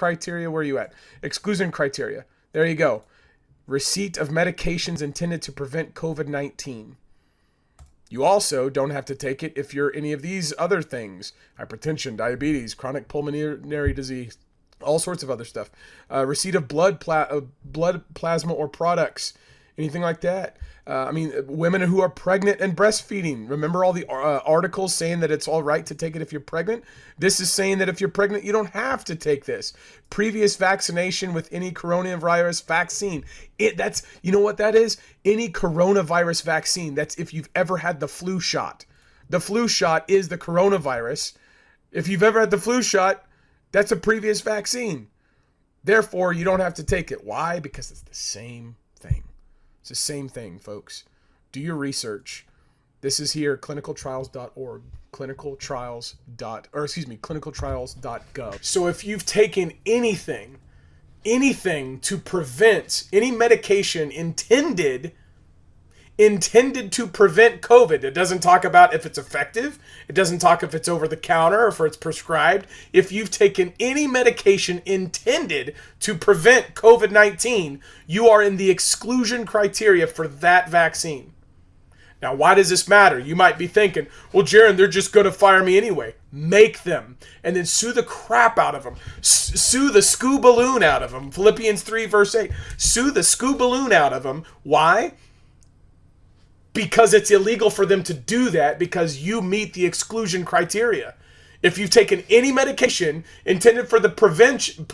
criteria. Where are you at? Exclusion criteria. There you go. Receipt of medications intended to prevent COVID-19. You also don't have to take it if you're any of these other things. Hypertension, diabetes, chronic pulmonary disease, all sorts of other stuff. Receipt of blood plasma or products, anything like that. Women who are pregnant and breastfeeding. Remember all the articles saying that it's all right to take it if you're pregnant? This is saying that if you're pregnant, you don't have to take this. Previous vaccination with any coronavirus vaccine. That's, you know what that is? Any coronavirus vaccine. That's if you've ever had the flu shot. The flu shot is the coronavirus. If you've ever had the flu shot, that's a previous vaccine. Therefore, you don't have to take it. Why? Because it's the same thing. It's the same thing, folks. Do your research. This is here, clinicaltrials.org, clinicaltrials.gov. So if you've taken anything to prevent, any medication intended to prevent COVID. It doesn't talk about if it's effective. It doesn't talk if it's over the counter or if it's prescribed. If you've taken any medication intended to prevent COVID-19, you are in the exclusion criteria for that vaccine. Now, why does this matter? You might be thinking, well, Jaron, they're just going to fire me anyway. Make them. And then sue the crap out of them. Sue the scoo-balloon out of them. Philippians 3 verse 8. Sue the scoo-balloon out of them. Why? Because it's illegal for them to do that because you meet the exclusion criteria. If you've taken any medication intended for the prevention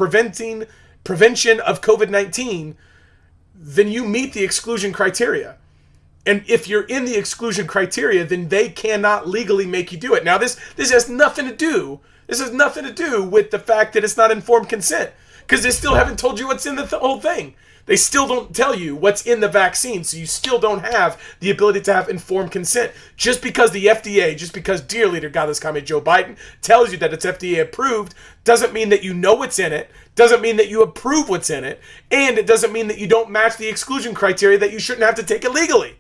of COVID-19, then you meet the exclusion criteria. And if you're in the exclusion criteria, then they cannot legally make you do it. Now, this has nothing to do. This has nothing to do with the fact that it's not informed consent, because they still haven't told you what's in the whole thing. They still don't tell you what's in the vaccine, so you still don't have the ability to have informed consent. Just because the FDA, just because dear leader Godless Commie Joe Biden tells you that it's FDA approved, doesn't mean that you know what's in it, doesn't mean that you approve what's in it, and it doesn't mean that you don't match the exclusion criteria that you shouldn't have to take it legally.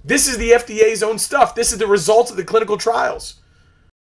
This is the FDA's own stuff. This is the results of the clinical trials.